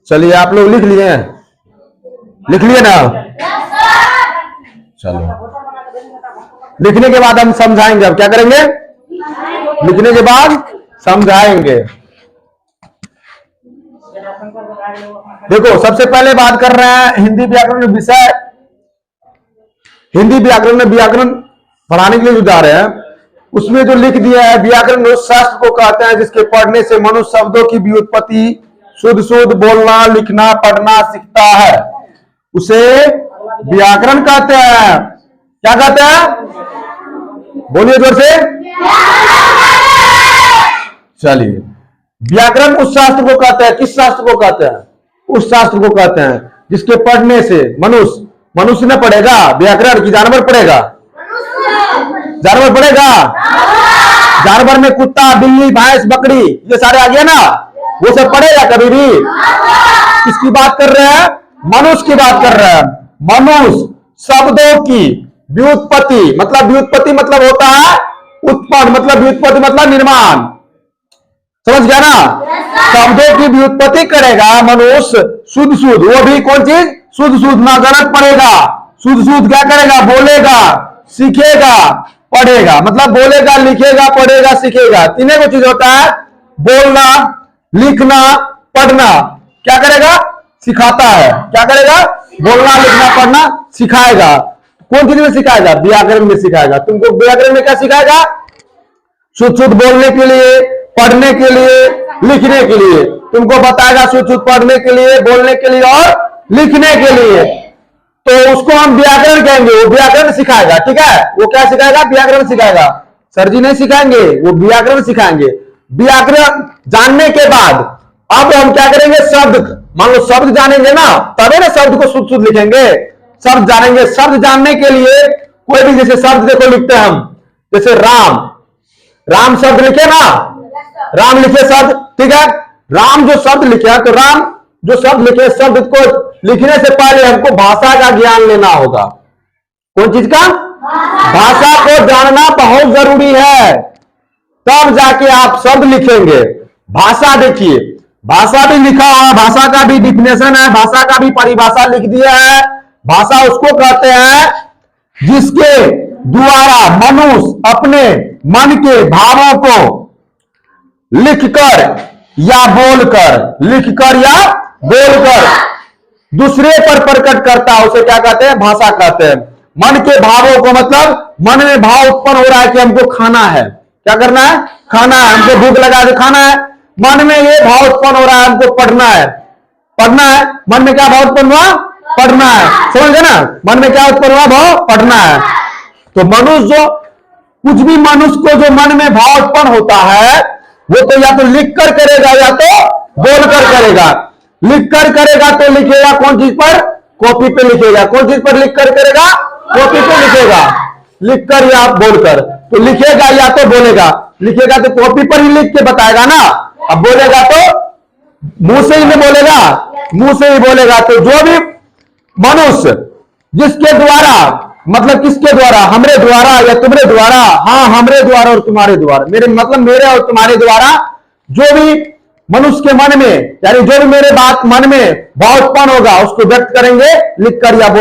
चलिए आप लोग लिख लिए हैं, लिख लिए ना? चलो लिखने के बाद हम समझाएंगे। अब क्या करेंगे? लिखने के बाद समझाएंगे। देखो सबसे पहले बात कर रहे हैं हिंदी व्याकरण विषय। हिंदी व्याकरण में व्याकरण पढ़ाने के लिए जो जा रहे हैं उसमें जो लिख दिया है, व्याकरण उस शास्त्र को कहते हैं जिसके पढ़ने से मनुष्य शब्दों की व्युत्पत्ति शुद्ध शुद्ध बोलना लिखना पढ़ना सीखता है, उसे व्याकरण कहते हैं। क्या कहते हैं? बोलिए जोर से। चलिए व्याकरण उस शास्त्र को कहते हैं, किस शास्त्र को कहते हैं? उस शास्त्र को कहते हैं जिसके पढ़ने से मनुष्य न पढ़ेगा व्याकरण की, जानवर पढ़ेगा? जानवर पढ़ेगा? जानवर में कुत्ता बिल्ली भैंस बकरी ये सारे आ गया ना, वो सब पढ़ेगा कभी भी? किसकी बात कर रहे हैं? मनुष्य की बात कर रहे हैं। मनुष्य शब्दों की व्युत्पत्ति, मतलब व्युत्पत्ति मतलब होता है उत्पन्न, मतलब व्युत्पत्ति मतलब निर्माण, समझ गया ना? शब्दों की व्युत्पत्ति करेगा मनुष्य शुद्ध शुद्ध, वो भी कौन चीज? शुद्ध शुद्ध, ना गलत पढ़ेगा, शुद्ध शुद्ध क्या करेगा? बोलेगा सीखेगा पढ़ेगा, मतलब बोलेगा लिखेगा पढ़ेगा सीखेगा, तीनों को चीज होता है बोलना लिखना पढ़ना। क्या करेगा? सिखाता है। क्या करेगा? बोलना लिखना पढ़ना सिखाएगा। कौन चीज में सिखाएगा? व्याकरण में सिखाएगा। तुमको व्याकरण में क्या सिखाएगा? शुद्ध शुद्ध बोलने के लिए पढ़ने के लिए लिखने के लिए तुमको बताएगा, शुद्ध शुद्ध पढ़ने के लिए बोलने के लिए और लिखने के लिए। तो उसको हम व्याकरण कहेंगे, वो व्याकरण सिखाएगा। ठीक है? वो क्या सिखाएगा? व्याकरण सिखाएगा। सर जी नहीं सिखाएंगे, वो व्याकरण सिखाएंगे। व्याकरण जानने के बाद अब हम क्या करेंगे? शब्द, मान लो शब्द जानेंगे ना तभी ना शब्द को शुद्ध शुद्ध लिखेंगे। शब्द जानेंगे, शब्द जानने के लिए कोई भी जैसे शब्द देखो लिखते हैं हम, जैसे राम, राम शब्द लिखे ना, राम लिखे शब्द, ठीक है? राम जो शब्द लिखे, तो राम जो शब्द लिखे, शब्द को लिखने से पहले हमको भाषा का ज्ञान लेना होगा। कौन चीज का? भाषा को जानना बहुत जरूरी है, तब जाके आप शब्द लिखेंगे। भाषा देखिए, भाषा भी लिखा हुआ, भाषा का भी डिफिनेशन है, भाषा का भी परिभाषा लिख दिया है। भाषा उसको कहते हैं जिसके द्वारा मनुष्य अपने मन के भावों को लिखकर या बोलकर, लिखकर या बोलकर दूसरे पर प्रकट करता है, उसे क्या कहते हैं? भाषा कहते हैं। मन के भावों को मतलब मन में भाव उत्पन्न हो रहा है कि हमको खाना है, क्या करना है? खाना है, हमको भूख लगा है खाना है। मन में ये भाव उत्पन्न हो रहा है हमको पढ़ना है, पढ़ना है। मन में क्या भाव उत्पन्न हुआ? पढ़ना है। समझ गए ना? मन में क्या उत्पन्न हुआ? भाव पढ़ना है। तो मनुष्य जो कुछ भी मनुष्य को जो मन में भाव उत्पन्न होता है वो तो या तो लिख कर करेगा या तो बोलकर करेगा। लिख कर करेगा तो लिखेगा कौन चीज पर? कॉपी पे लिखेगा। कौन चीज पर लिख कर करेगा? कॉपी पे लिखेगा। लिख कर या बोलकर, तो लिखेगा या तो बोलेगा। लिखेगा तो कॉपी पर ही लिख के बताएगा ना, अब बोलेगा तो मुंह से ही नहीं बोलेगा, मुंह से ही बोलेगा। तो जो भी मनुष्य जिसके द्वारा, मतलब किसके द्वारा? हमरे द्वारा या तुम्हारे द्वारा? हाँ, हमरे द्वारा और तुम्हारे द्वारा, मेरे मतलब मेरे और तुम्हारे द्वारा जो भी मनुष्य के मन में, यानी जो भी मेरे बात मन में भाव उत्पन्न होगा उसको व्यक्त करेंगे लिख कर या बोल